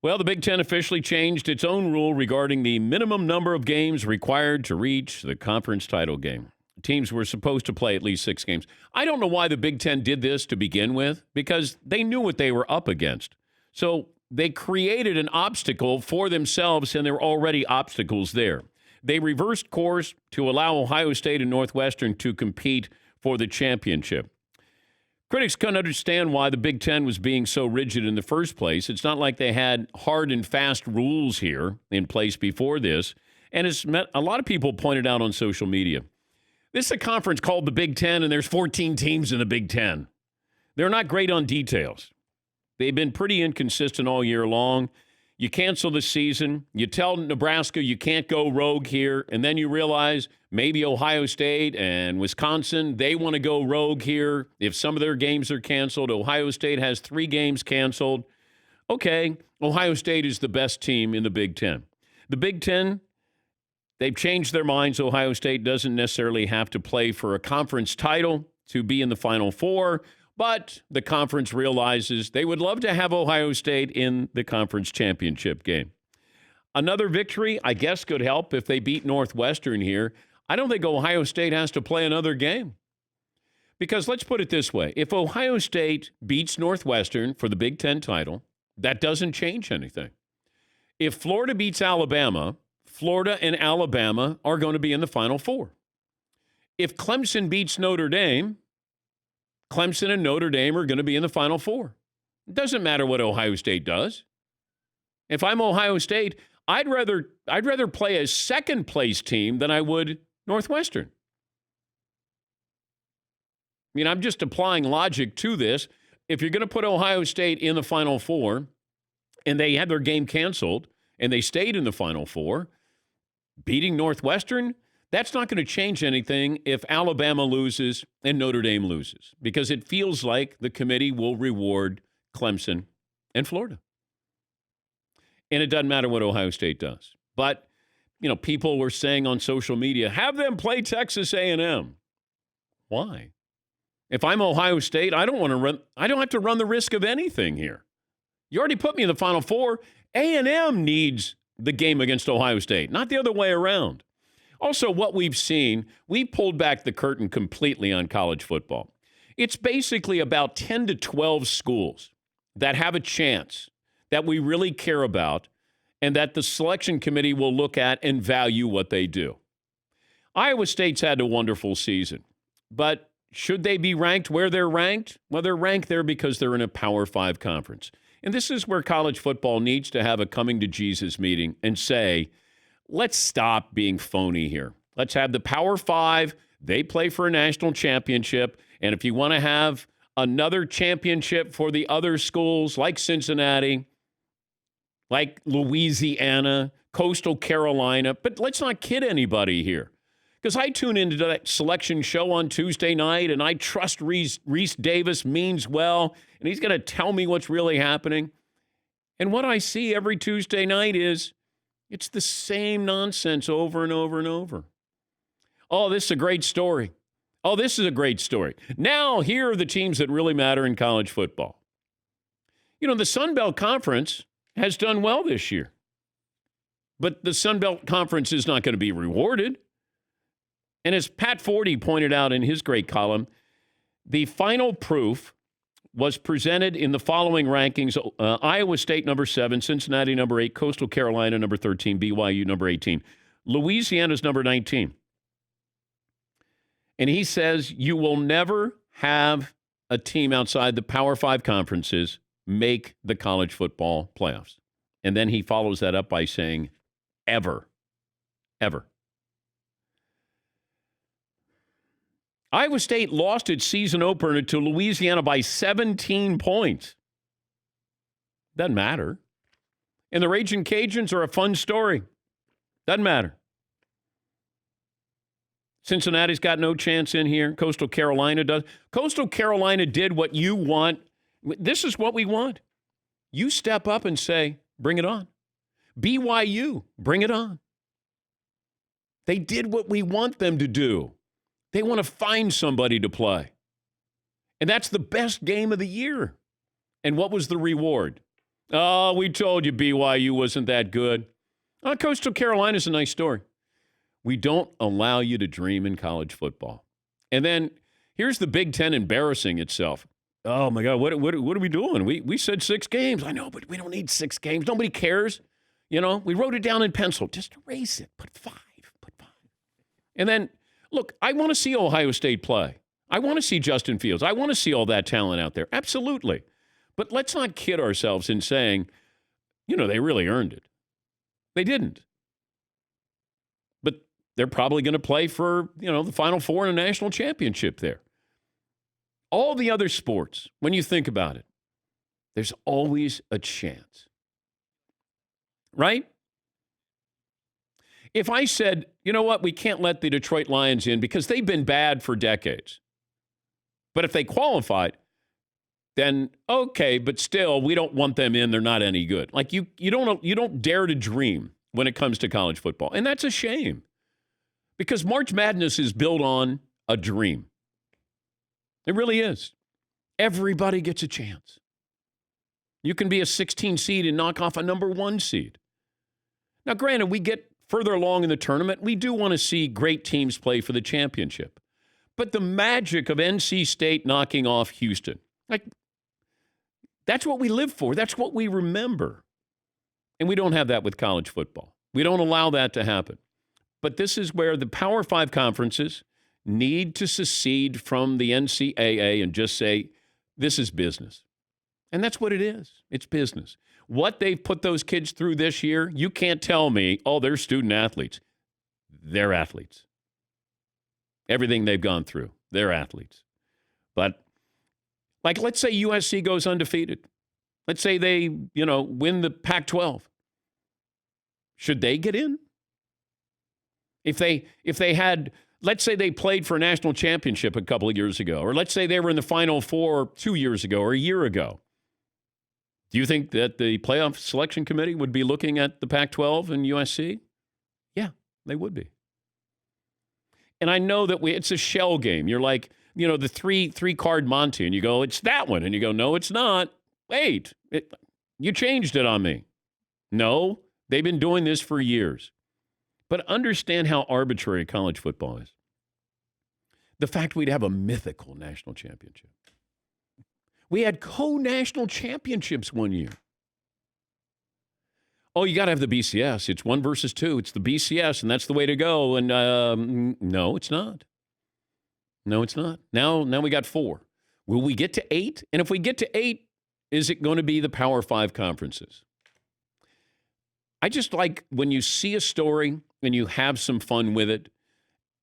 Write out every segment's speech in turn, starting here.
Well, the Big Ten officially changed its own rule regarding the minimum number of games required to reach the conference title game. Teams were supposed to play at least 6 games. I don't know why the Big Ten did this to begin with, because they knew what they were up against. So they created an obstacle for themselves, and there were already obstacles there. They reversed course to allow Ohio State and Northwestern to compete for the championship. Critics couldn't understand why the Big Ten was being so rigid in the first place. It's not like they had hard and fast rules here in place before this. And it's met, a lot of people pointed out on social media, this is a conference called the Big Ten, and there's 14 teams in the Big Ten. They're not great on details. They've been pretty inconsistent all year long. You cancel the season. You tell Nebraska you can't go rogue here, and then you realize maybe Ohio State and Wisconsin, they want to go rogue here. If some of their games are canceled, Ohio State has 3 games canceled. Okay, Ohio State is the best team in the Big Ten. The Big Ten, they've changed their minds. Ohio State doesn't necessarily have to play for a conference title to be in the Final Four, but the conference realizes they would love to have Ohio State in the conference championship game. Another victory, I guess, could help if they beat Northwestern here. I don't think Ohio State has to play another game. Because let's put it this way. If Ohio State beats Northwestern for the Big Ten title, that doesn't change anything. If Florida beats Alabama, Florida and Alabama are going to be in the Final Four. If Clemson beats Notre Dame, Clemson and Notre Dame are going to be in the Final Four. It doesn't matter what Ohio State does. If I'm Ohio State, I'd rather play a second-place team than I would Northwestern. I mean, I'm just applying logic to this. If you're going to put Ohio State in the Final Four, and they had their game canceled, and they stayed in the Final Four, beating Northwestern, that's not going to change anything if Alabama loses and Notre Dame loses, because it feels like the committee will reward Clemson and Florida. And it doesn't matter what Ohio State does. But, you know, people were saying on social media, have them play Texas A&M. Why? If I'm Ohio State, I don't have to run the risk of anything here. You already put me in the Final Four. A&M needs the game against Ohio State, not the other way around. Also, what we've seen, we pulled back the curtain completely on college football. It's basically about 10 to 12 schools that have a chance that we really care about and that the selection committee will look at and value what they do. Iowa State's had a wonderful season, but should they be ranked where they're ranked? Well, they're ranked there because they're in a Power 5 conference. And this is where college football needs to have a coming to Jesus meeting and say, let's stop being phony here. Let's have the Power 5. They play for a national championship. And if you want to have another championship for the other schools like Cincinnati, like Louisiana, Coastal Carolina, but let's not kid anybody here. Because I tune into that selection show on Tuesday night, and I trust Reese Davis means well, and he's going to tell me what's really happening. And what I see every Tuesday night is it's the same nonsense over and over and over. Oh, this is a great story. Oh, this is a great story. Now, here are the teams that really matter in college football. You know, the Sun Belt Conference has done well this year. But the Sun Belt Conference is not going to be rewarded. And as Pat Forty pointed out in his great column, the final proof was presented in the following rankings. Iowa State, number 7, Cincinnati, number 8, Coastal Carolina, number 13, BYU, number 18. Louisiana's number 19. And he says you will never have a team outside the Power 5 conferences make the college football playoffs. And then he follows that up by saying, ever. Iowa State lost its season opener to Louisiana by 17 points. Doesn't matter. And the Raging Cajuns are a fun story. Doesn't matter. Cincinnati's got no chance in here. Coastal Carolina does. Coastal Carolina did what you want. This is what we want. You step up and say, bring it on. BYU, bring it on. They did what we want them to do. They want to find somebody to play. And that's the best game of the year. And what was the reward? Oh, we told you BYU wasn't that good. Coastal Carolina's a nice story. We don't allow you to dream in college football. And then here's the Big Ten embarrassing itself. Oh, my God, what are we doing? We said 6 games. I know, but we don't need 6 games. Nobody cares. You know, we wrote it down in pencil. Just erase it. Put 5. And then, look, I want to see Ohio State play. I want to see Justin Fields. I want to see all that talent out there. Absolutely. But let's not kid ourselves in saying, they really earned it. They didn't. But they're probably going to play for, the Final Four in a national championship there. All the other sports, when you think about it, there's always a chance. Right? If I said, you know what, we can't let the Detroit Lions in because they've been bad for decades. But if they qualified, then okay, but still, we don't want them in. They're not any good. Like you don't dare to dream when it comes to college football. And that's a shame because March Madness is built on a dream. It really is. Everybody gets a chance. You can be a 16 seed and knock off a number 1 seed. Now, granted, we get further along in the tournament. We do want to see great teams play for the championship. But the magic of NC State knocking off Houston, that's what we live for. That's what we remember. And we don't have that with college football. We don't allow that to happen. But this is where the Power 5 conferences need to secede from the NCAA and just say, this is business. And that's what it is. It's business. What they've put those kids through this year, you can't tell me, oh, they're student athletes. They're athletes. Everything they've gone through, they're athletes. But, let's say USC goes undefeated. Let's say they, win the Pac-12. Should they get in? If they had, let's say they played for a national championship a couple of years ago, or let's say they were in the Final Four 2 years ago or a year ago. Do you think that the playoff selection committee would be looking at the Pac-12 and USC? Yeah, they would be. And I know that it's a shell game. You're like, the three-card Monty, and you go, it's that one. And you go, no, it's not. Wait, you changed it on me. No, they've been doing this for years. But understand how arbitrary college football is. The fact we'd have a mythical national championship. We had co-national championships one year. Oh, you got to have the BCS. It's 1 versus 2. It's the BCS, and that's the way to go. And no, it's not. No, it's not. Now we got 4. Will we get to 8? And if we get to 8, is it going to be the Power 5 conferences? I just like when you see a story and you have some fun with it,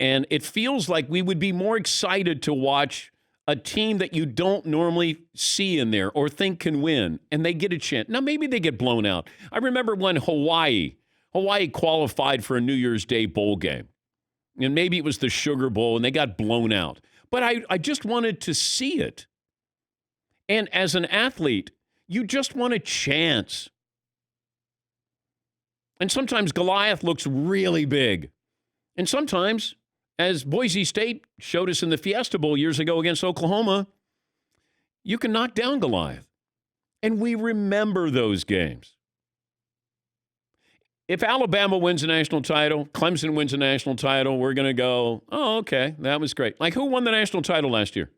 and it feels like we would be more excited to watch a team that you don't normally see in there or think can win, and they get a chance. Now, maybe they get blown out. I remember when Hawaii qualified for a New Year's Day bowl game, and maybe it was the Sugar Bowl, and they got blown out. But I just wanted to see it. And as an athlete, you just want a chance. And sometimes Goliath looks really big. And sometimes, as Boise State showed us in the Fiesta Bowl years ago against Oklahoma, you can knock down Goliath. And we remember those games. If Alabama wins a national title, Clemson wins a national title, we're going to go, oh, okay, that was great. Like, who won the national title last year?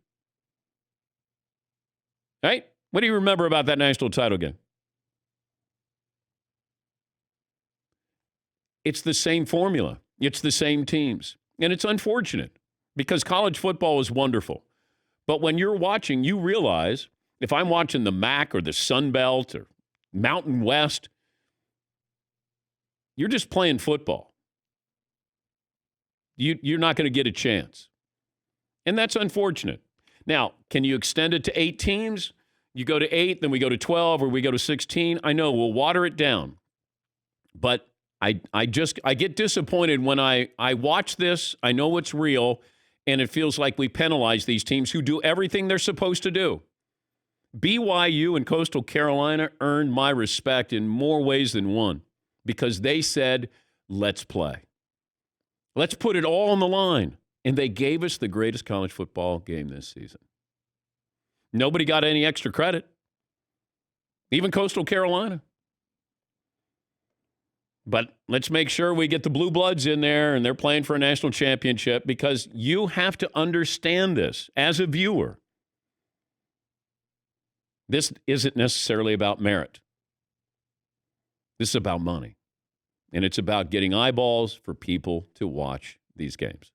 Right? What do you remember about that national title game? It's the same formula. It's the same teams. And it's unfortunate because college football is wonderful. But when you're watching, you realize if I'm watching the MAC or the Sun Belt or Mountain West, you're just playing football. You're not going to get a chance. And that's unfortunate. Now, can you extend it to 8 teams? You go to 8, then we go to 12, or we go to 16. I know, we'll water it down. But I get disappointed when I watch this. I know it's real, and it feels like we penalize these teams who do everything they're supposed to do. BYU and Coastal Carolina earned my respect in more ways than one because they said, let's play. Let's put it all on the line. And they gave us the greatest college football game this season. Nobody got any extra credit. even Coastal Carolina. But let's make sure we get the Blue Bloods in there and they're playing for a national championship, because you have to understand this as a viewer. This isn't necessarily about merit. This is about money. And it's about getting eyeballs for people to watch these games.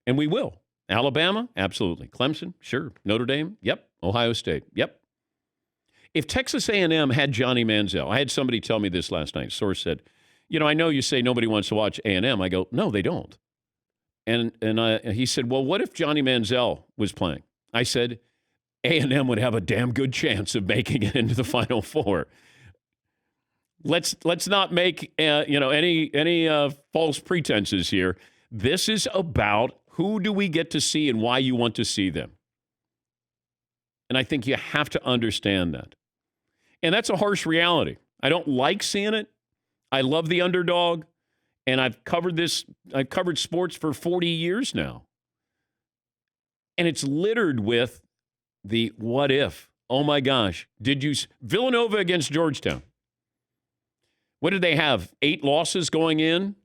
And we will. Alabama? Absolutely. Clemson? Sure. Notre Dame? Yep. Ohio State? Yep. If Texas A&M had Johnny Manziel, I had somebody tell me this last night. Source said, I know you say nobody wants to watch A&M. I go, no, they don't. And he said, well, what if Johnny Manziel was playing? I said, A&M would have a damn good chance of making it into the Final Four. Let's not make any false pretenses here. This is about who do we get to see and why you want to see them. And I think you have to understand that. And that's a harsh reality. I don't like seeing it. I love the underdog. And I've covered sports for 40 years now. And it's littered with the what if. Oh my gosh. Villanova against Georgetown. What did they have? 8 losses going in?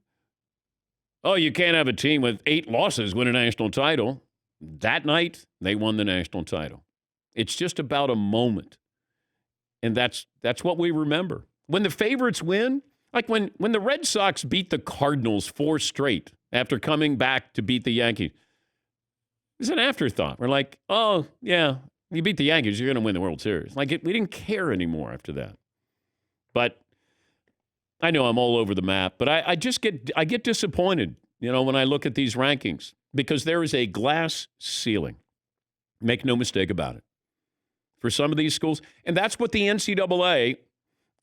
Oh, you can't have a team with 8 losses win a national title. That night, they won the national title. It's just about a moment. And that's what we remember. When the favorites win, like when the Red Sox beat the Cardinals 4 straight after coming back to beat the Yankees, it's an afterthought. We're like, oh, yeah, you beat the Yankees, you're going to win the World Series. We didn't care anymore after that. But I know I'm all over the map, but I get disappointed, when I look at these rankings, because there is a glass ceiling. Make no mistake about it. For some of these schools, and that's what the NCAA,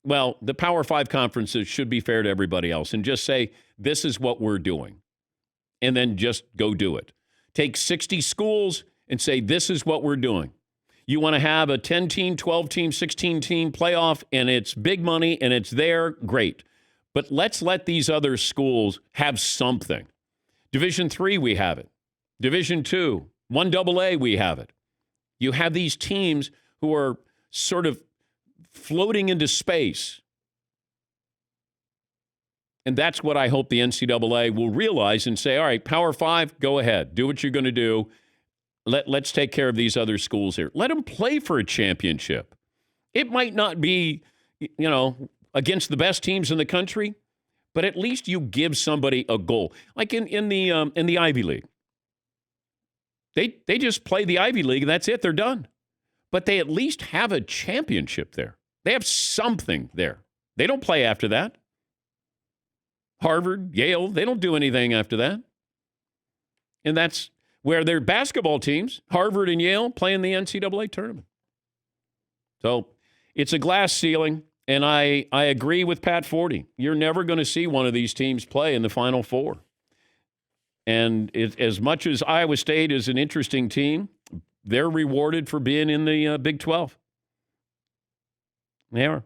the Power 5 conferences should be fair to everybody else and just say, this is what we're doing. And then just go do it. Take 60 schools and say, this is what we're doing. You want to have a 10-team, 12-team, 16-team playoff, and it's big money, and it's there, great. But let's let these other schools have something. Division III, we have it. Division II, 1AA, we have it. You have these teams who are sort of floating into space. And that's what I hope the NCAA will realize and say, all right, Power 5, go ahead. Do what you're going to do. Let's take care of these other schools here. Let them play for a championship. It might not be, against the best teams in the country, but at least you give somebody a goal. Like in the Ivy League. They just play the Ivy League, and that's it. They're done. But they at least have a championship there. They have something there. They don't play after that. Harvard, Yale, they don't do anything after that. And that's where their basketball teams, Harvard and Yale, play in the NCAA tournament. So it's a glass ceiling, and I agree with Pat Forty. You're never going to see one of these teams play in the Final Four. And as much as Iowa State is an interesting team, they're rewarded for being in the Big 12. They are.